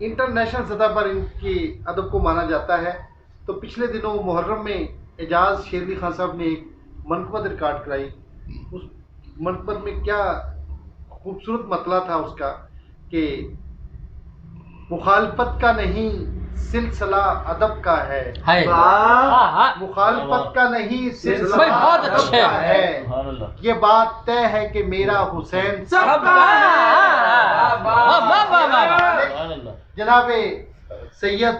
International سطح پر ان کی ادب کو مانا جاتا ہے. تو پچھلے دنوں محرم میں اعجاز شیرلی خان صاحب نے ایک منقبت ریکارڈ کرائی. اس منقبت میں کیا خوبصورت مطلع تھا اس کا کہ مخالفت کا نہیں سلسلہ ادب کا ہے. مخالفت کا نہیں سلسلہ ادب کا ہے. یہ بات طے ہے کہ میرا حسین سب کا ہے. جناب سید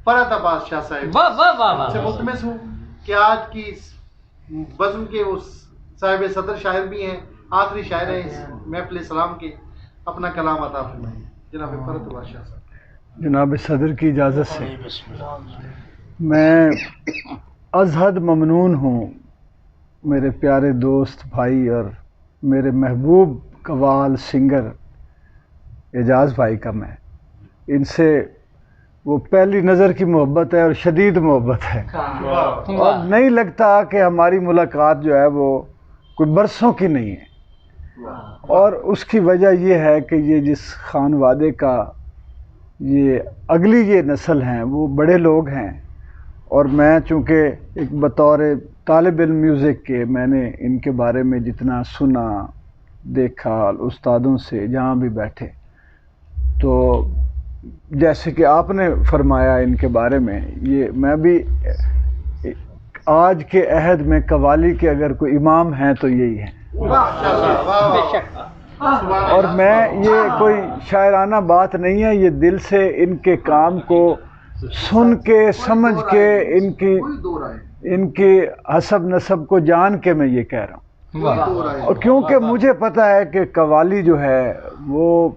فرحت عباس شاہ صاحب سے ملتمس ہوں کہ آج کی بزم کے اس صاحب صدر شاعر بھی ہیں، آخری شاعر ہیں اس محفل سلام کے، اپنا کلام عطا فرمائیں. جناب فرحت عباس شاہ صاحب. جناب صدر کی اجازت سے میں از حد ممنون ہوں میرے پیارے دوست بھائی اور میرے محبوب قوال سنگر اعجاز بھائی کا. میں ان سے وہ پہلی نظر کی محبت ہے اور شدید محبت ہے، اور نہیں لگتا کہ ہماری ملاقات جو ہے وہ کوئی برسوں کی نہیں ہے. اور اس کی وجہ یہ ہے کہ یہ جس خانوادے کا یہ اگلی یہ نسل ہیں وہ بڑے لوگ ہیں، اور میں چونکہ ایک بطور طالب علم میوزک کے میں نے ان کے بارے میں جتنا سنا دیکھا استادوں سے جہاں بھی بیٹھے، تو جیسے کہ آپ نے فرمایا ان کے بارے میں، یہ میں بھی آج کے عہد میں قوالی کے اگر کوئی امام ہیں تو یہی ہیں. اور میں یہ کوئی شاعرانہ بات نہیں ہے، یہ دل سے ان کے کام کو سن کے سمجھ کے ان کی حسب نسب کو جان کے میں یہ کہہ رہا ہوں. اور کیونکہ مجھے پتہ ہے کہ قوالی جو ہے وہ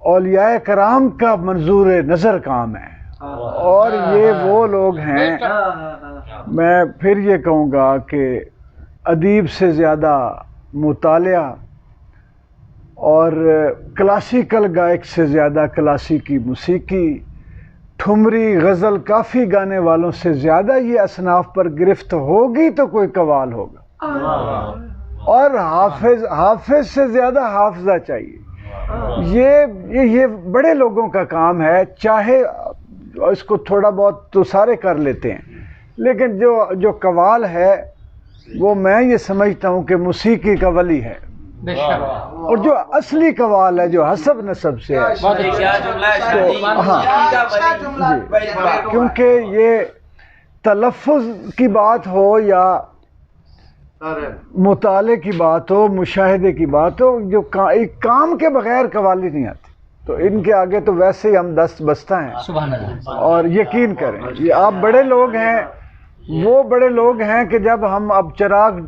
اولیاء کرام کا منظور نظر کام ہے، اور یہ وہ لوگ ہیں، میں پھر یہ کہوں گا کہ ادیب سے زیادہ مطالعہ اور کلاسیکل گائک سے زیادہ کلاسیکی موسیقی، ٹھمری غزل کافی گانے والوں سے زیادہ یہ اصناف پر گرفت ہوگی تو کوئی قوال ہوگا، اور حافظ سے زیادہ حافظہ چاہیے. یہ بڑے لوگوں کا کام ہے، چاہے اس کو تھوڑا بہت تو سارے کر لیتے ہیں، لیکن جو قوال ہے وہ میں یہ سمجھتا ہوں کہ موسیقی کا ولی ہے، اور جو اصلی قوال ہے جو حسب نسب سے ہے. کیونکہ یہ تلفظ کی بات ہو یا مطالعے کی بات ہو، مشاہدے کی بات ہو، جو ایک کام کے بغیر قوالی نہیں آتی، تو ان کے آگے تو ویسے ہی ہم دست بستہ ہیں. اور یقین کریں یہ آپ بڑے لوگ ہیں، وہ بڑے لوگ ہیں کہ جب ہم اب چراغ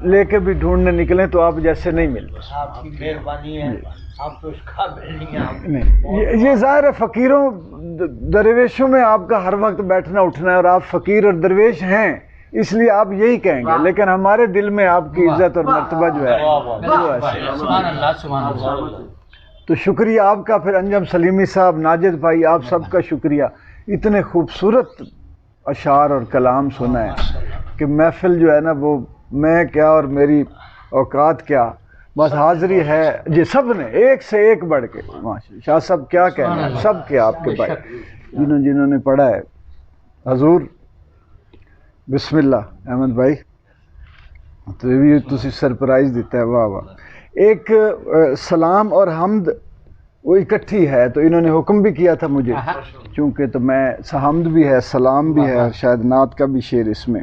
لے کے بھی ڈھونڈنے نکلیں تو آپ جیسے نہیں ملتے. آپ کی مہربانی ہے، آپ تو اس قابل نہیں ہیں. یہ ظاہر ہے فقیروں درویشوں میں آپ کا ہر وقت بیٹھنا اٹھنا ہے، اور آپ فقیر اور درویش ہیں اس لیے آپ یہی کہیں گے، لیکن ہمارے دل میں آپ کی عزت اور مرتبہ جو ہے وہ ایسے. تو شکریہ آپ کا، پھر انجم سلیمی صاحب، ناجد بھائی، آپ سب کا شکریہ. اتنے خوبصورت اشعار اور کلام سنا ہے کہ محفل جو ہے نا وہ میں کیا اور میری اوقات کیا، بس حاضری ہے جی سب نے ایک سے ایک بڑھ کے. شاہ صاحب کیا کہنا ہے سب کے، آپ کے بھائی جنہوں نے پڑھا ہے. حضور بسم اللہ احمد بھائی، تو یہ بھی تسی سرپرائز دیتا ہے. واہ واہ. ایک سلام اور حمد وہ اکٹھی ہے، تو انہوں نے حکم بھی کیا تھا مجھے، چونکہ تو میں حمد بھی ہے سلام بھی ہے، شاید نعت کا بھی شعر اس میں،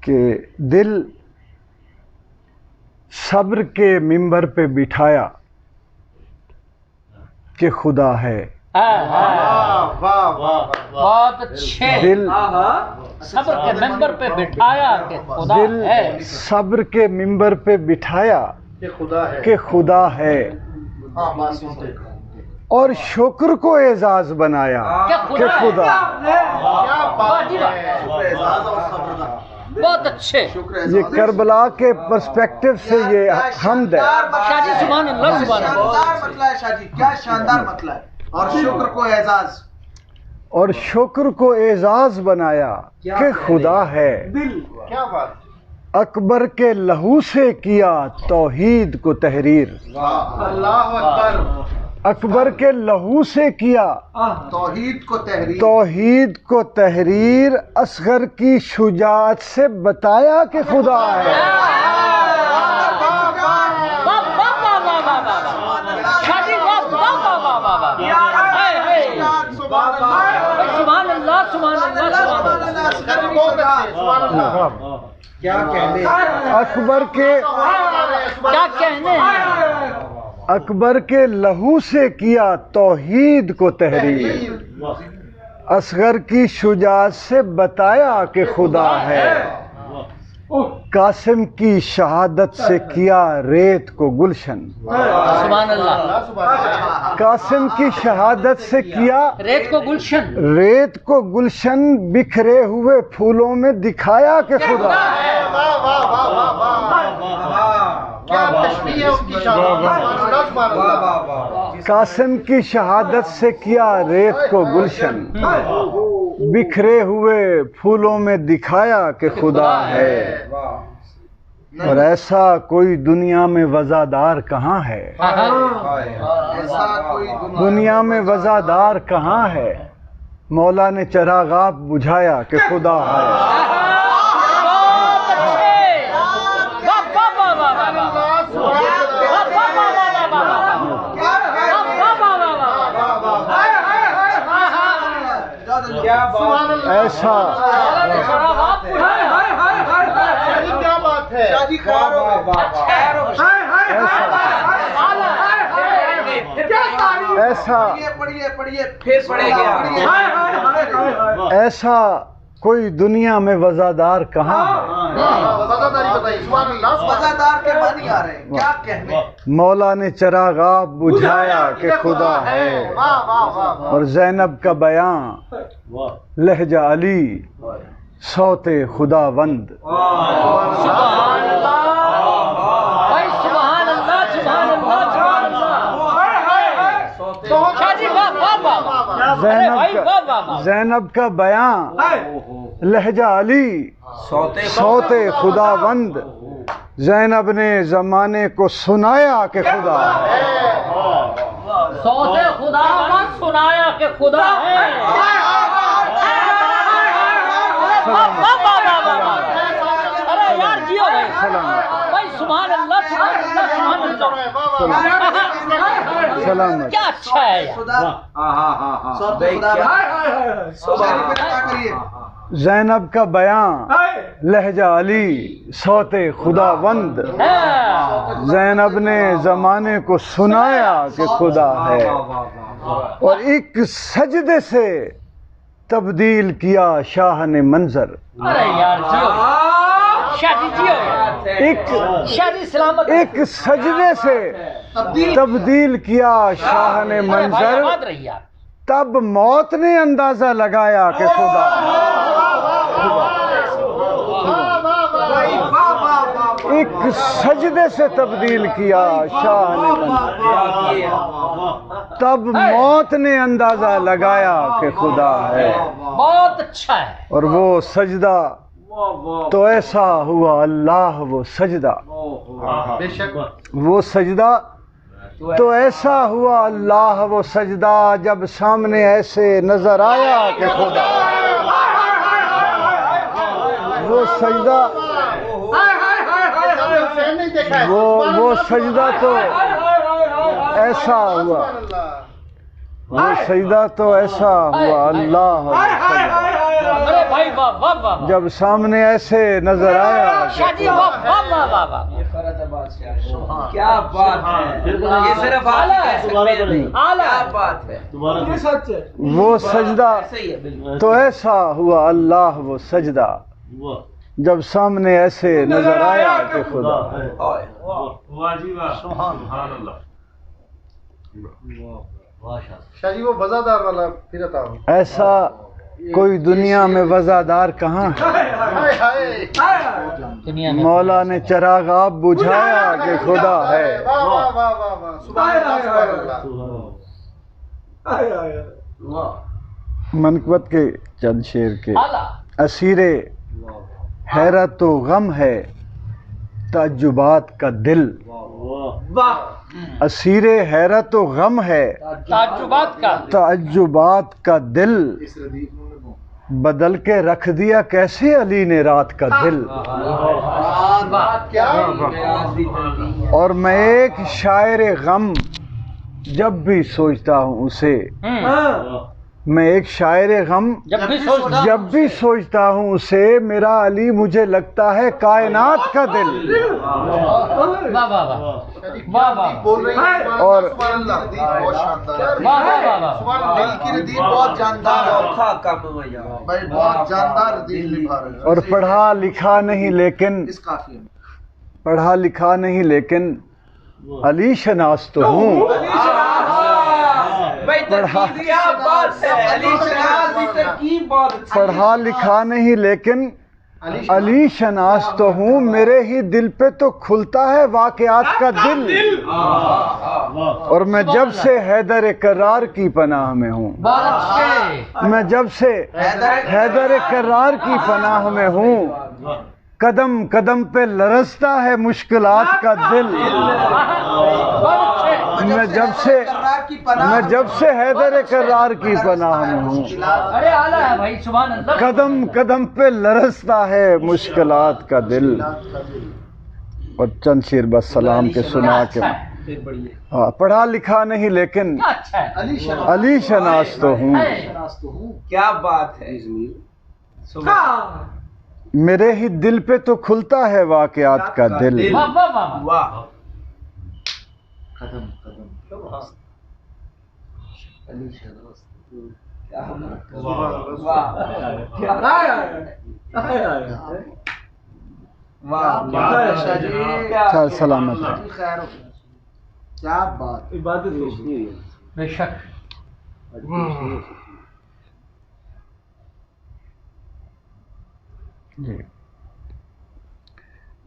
کہ دل صبر کے منبر پہ بٹھایا کہ خدا ہے. بہت اچھے. دل صبر کے ممبر پہ بٹھایا کہ خدا ہے. دل صبر کے منبر پہ بٹھایا کہ خدا ہے، اور شکر کو اعزاز بنایا کہ خدا. بہت اچھے. یہ کربلا کے پرسپیکٹو سے یہ حمد ہے. شاہ جی سبحان اللہ سبحان اللہ. شاندار مطلع ہے شاہ جی، کیا شاندار مطلع ہے. اور شکر کو اعزاز، اور شکر کو اعزاز بنایا کہ خدا ہے. کیا بات. اکبر کے لہو سے کیا توحید کو تحریر. اللہ اکبر. اکبر کے لہو سے کیا توحید کو تحریر، اصغر کی شجاعت سے بتایا کہ خدا ہے۔ سبحان اللہ سبحان اللہ کیا کہنے اکبر کے کیا کہنے ہیں؟ اکبر کے لہو سے کیا توحید کو تحریر، اصغر کی شجاعت سے بتایا کہ خدا ہے۔ قاسم کی شہادت سے کیا ریت کو گلشن، سبحان اللہ۔ قاسم کی شہادت سے کیا ریت کو گلشن، ریت کو گلشن، بکھرے ہوئے پھولوں میں دکھایا کہ خدا ہے۔ کیا تشبیہ ہے اس کی شہادت۔ قاسم کی شہادت سے کیا ریت کو گلشن، بکھرے ہوئے پھولوں میں دکھایا کہ خدا ہے۔ اور ایسا کوئی دنیا میں وزادار کہاں ہے، دنیا میں وزادار کہاں ہے، مولا نے چراغاب بجھایا کہ خدا ہے۔ ایسا کیا بات ہے، ایسا کوئی دنیا میں وزادار کہاں ہے، وزاداری بتائیے۔ سبحان اللہ، وزادار کے معنی آ رہے ہیں، کیا کہنے۔ مولا نے چراغاب بجھایا کہ خدا ہے۔ اور زینب کا بیان لہجہ علی صوت خدا وند، سبحان اللہ بھائی، سبحان اللہ سبحان اللہ سبحان اللہ۔ زینب کا بیان لہجہ علی صوت خدا وند، زینب نے زمانے کو سنایا کہ خدا ہے۔ صوت خدا وند سنایا کہ خدا ہے۔ ارے یار جیو بھائی، بھائی سبحان اللہ سبحان اللہ سبحان اللہ۔ سلامت۔ کیا اچھا ہے یار۔ زینب کا بیان لہجہ علی صوت خدا وند، زینب نے زمانے کو سنایا کہ خدا ہے۔ اور ایک سجدے سے تبدیل کیا شاہ نے منظر، ارے یار جیو شادی جیو ایک شادی سلامت۔ ایک سجدے سے تبدیل کیا شاہ نے منظر، بات رہی یار۔ تب موت نے اندازہ لگایا کہ خدا ہے۔ ایک سجدے سے تبدیل کیا شاہ نے منظر، تب موت نے اندازہ لگایا کہ خدا ہے۔ بہت اچھا ہے۔ اور وہ سجدہ تو ایسا ہوا اللہ، وہ سجدہ، بے شک وہ سجدہ تو ایسا ہوا اللہ، وہ سجدہ جب سامنے ایسے نظر آیا کہ خدا، وہ سجدہ وہ سجدہ تو ایسا ہوا، وہ سجدہ تو ایسا ہوا اللہ، ارے بھائی واہ واہ واہ، جب سامنے ایسے نظر آیا کہ شادی واہ واہ واہ واہ واہ۔ کیا بات ہے، یہ صرف آپ ہی کہہ سکتے ہیں۔ اعلیٰ کیا بات ہے، یہ سچ ہے۔ وہ سجدہ صحیح ہے بالکل۔ تو ایسا ہوا اللہ، وہ سجدہ جب سامنے ایسے نظر آیا کہ خدا ہے۔ شاہ جی وہ وزادار والا پھر بتاؤ۔ ایسا کوئی دنیا میں وزادار کہاں ہے، دنیا میں مولا نے چراغاب بجھایا کہ خدا ہے۔ واہ واہ واہ واہ واہ، سبحان اللہ سبحان اللہ۔ منقبت کے چند شعر کے اعلیٰ۔ اسیر حیرت و غم ہے تعجبات کا دل، اسیر حیرت و غم ہے تعجبات کا دل بدل کے رکھ دیا کیسے علی نے رات کا دل اور میں ایک شاعر غم جب بھی سوچتا ہوں اسے میں ایک شاعر غم جب بھی سوچتا ہوں اسے میرا علی مجھے لگتا ہے کائنات کا دل بول رہے ہیں اور دل کی ردیف بہت جاندار ہے بھائی، بہت جاندار ردیف نبھا رہے ہیں اور پڑھا لکھا نہیں لیکن اس قافیے میں پڑھا لکھا نہیں لیکن علی شناس تو ہوں پڑھا لکھا نہیں لیکن علی شناس تو ہوں میرے ہی دل پہ تو کھلتا ہے واقعات کا دل اور میں جب سے حیدر کرار کی پناہ میں ہوں میں جب سے حیدر کرار کی پناہ میں ہوں قدم قدم پہ لرزتا ہے مشکلات کا دل میں جب سے حیدر کرار کی پناہ میں ہوں قدم قدم پہ لرزتا ہے مشکلات کا دل اور چند شیر بس سلام کے سنا کے پڑھا لکھا نہیں لیکن علی شناس تو ہوں کیا بات ہے میرے ہی دل پہ تو کھلتا ہے واقعات کا دل چل سلامت کیا بات بے شک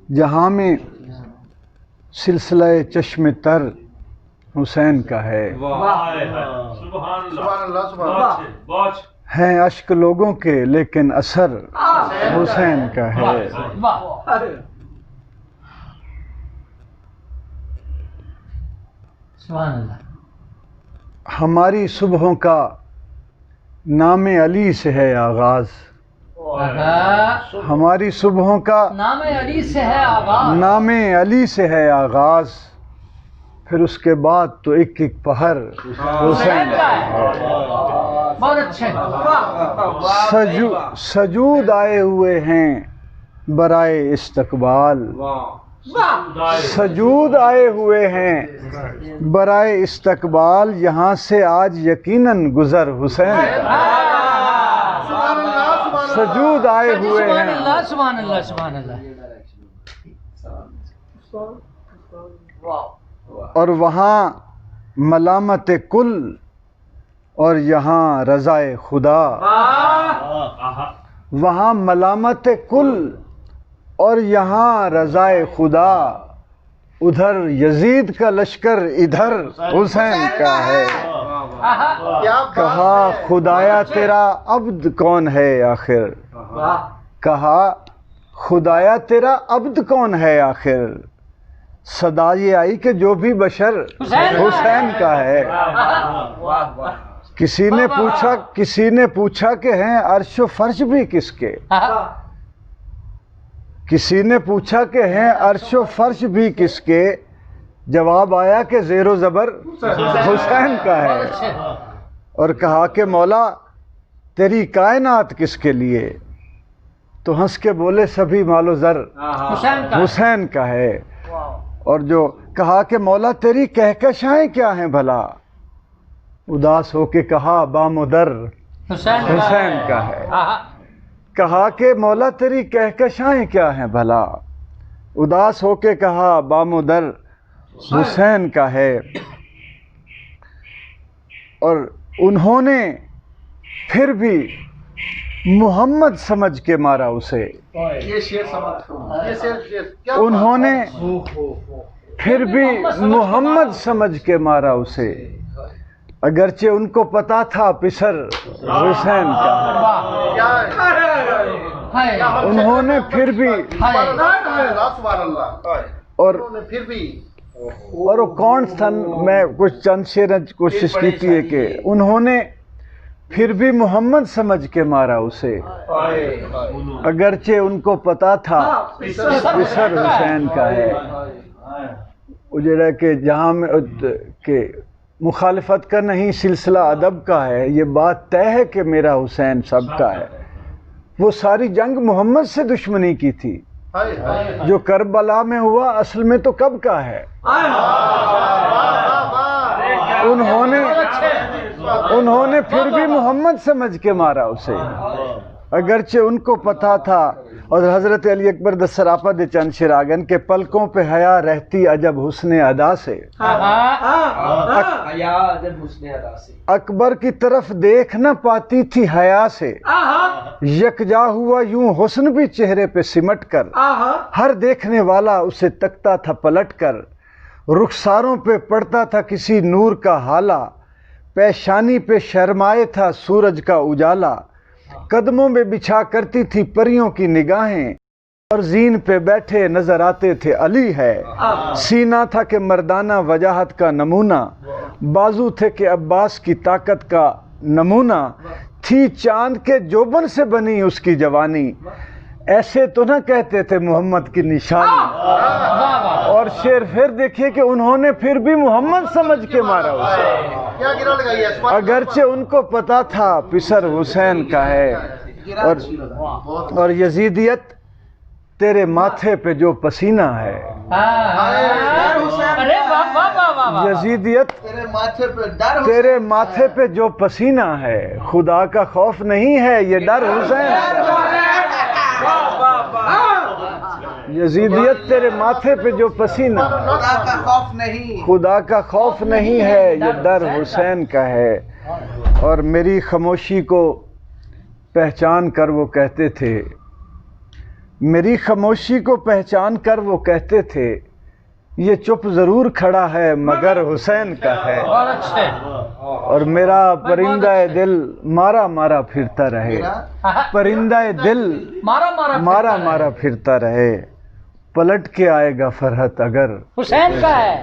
جہاں میں سلسلہ چشم تر حسین کا ہے سبحان اللہ سبحان اللہ ہیں اشک لوگوں کے لیکن اثر حسین کا ہے سبحان اللہ ہماری صبحوں کا نام علی سے ہے آغاز ہماری صبحوں کا نام علی سے ہے آغاز نام علی سے ہے آغاز پھر اس کے بعد تو ایک ایک پہر حسین کا ہے بہت اچھے سجود آئے ہوئے ہیں برائے استقبال سجود آئے ہوئے ہیں برائے استقبال یہاں سے آج یقیناً گزر حسین سجود آئے ہوئے ہیں سبحان اللہ سبحان اللہ اور وہاں ملامت کل اور یہاں رضائے خدا وہاں ملامت کل اور یہاں رضائے خدا ادھر یزید کا لشکر ادھر حسین کا ہے کہا خدایا تیرا عبد کون ہے آخر کہا خدایا تیرا عبد کون ہے آخر صدا یہ آئی کہ جو بھی بشر حسین کا ہے کسی نے پوچھا کہ ہیں عرش و فرش بھی کس کے کسی نے پوچھا کہ ہیں عرش و فرش بھی کس کے جواب آیا کہ زیر و زبر حسین کا ہے اور کہا کہ مولا تیری کائنات کس کے لیے تو ہنس کے بولے سبھی مال و زر حسین کا ہے اور جو کہا کہ مولا تیری کہکشائیں کیا ہیں بھلا اداس ہو کے کہا بامدر حسین کا ہے کہا کہ مولا تیری کہکشائیں کیا ہیں بھلا اداس ہو کے کہا بامدر حسین کا ہے اور انہوں نے پھر بھی محمد سمجھ کے مارا اسے انہوں نے پھر بھی محمد سمجھ کے مارا اسے اگرچہ ان کو پتا تھا پسر حسین کا انہوں نے پھر بھی سبحان اللہ اور پھر بھی اور وہ کون سن میں کچھ چند شعر کوشش کی تھی کہ انہوں نے پھر بھی محمد سمجھ کے مارا اسے، اگرچہ ان کو پتا تھا پسر حسین کا ہے۔ وہ جڑا کہ جہاں میں کہ مخالفت کا نہیں سلسلہ ادب کا ہے، یہ بات طے ہے کہ میرا حسین سب کا ہے۔ وہ ساری جنگ محمد سے دشمنی کی تھی، جو کربلا میں ہوا اصل میں تو کب کا ہے۔ انہوں نے پھر بھی محمد سمجھ کے مارا اسے، اگرچہ ان کو پتا تھا۔ اور حضرت علی اکبر دسراپا دے چند شراگن کے پلکوں پہ حیا رہتی عجب حسن ادا سے، اکبر کی طرف دیکھ نہ پاتی تھی حیا سے، یکجا ہوا یوں حسن بھی چہرے پہ سمٹ کر، ہر دیکھنے والا اسے تکتا تھا پلٹ کر، رخساروں پہ پڑتا تھا کسی نور کا حالہ، پیشانی پہ شرمائے تھا سورج کا اجالا، قدموں میں بچھا کرتی تھی پریوں کی نگاہیں، اور زین پہ بیٹھے نظر آتے تھے علی ہے، سینہ تھا کہ مردانہ وجاہت کا نمونہ، بازو تھے کہ عباس کی طاقت کا نمونہ، تھی چاند کے جوبن سے بنی اس کی جوانی، ایسے تو نہ کہتے تھے محمد کی نشانی۔ اور شعر پھر دیکھیے کہ انہوں نے پھر بھی محمد سمجھ کے مارا اسے، اگرچہ ان کو پتا تھا پسر حسین کا ہے۔ اور یزیدیت تیرے ماتھے پہ جو پسینہ ہے، یزیدیت تیرے ماتھے پہ جو پسینہ ہے، خدا کا خوف نہیں ہے یہ ڈر حسین، یزیدیت تیرے ماتھے پہ جو پسینہ، خدا کا خوف نہیں ہے یہ ڈر حسین کا ہے۔ اور میری خاموشی کو پہچان کر وہ کہتے تھے، میری خاموشی کو پہچان کر وہ کہتے تھے، یہ چپ ضرور کھڑا ہے مگر حسین کا ہے۔ اور میرا پرندہ دل مارا مارا پھرتا رہے، پرندہ دل مارا مارا پھرتا رہے، پلٹ کے آئے گا فرحت اگر حسین کا ہے۔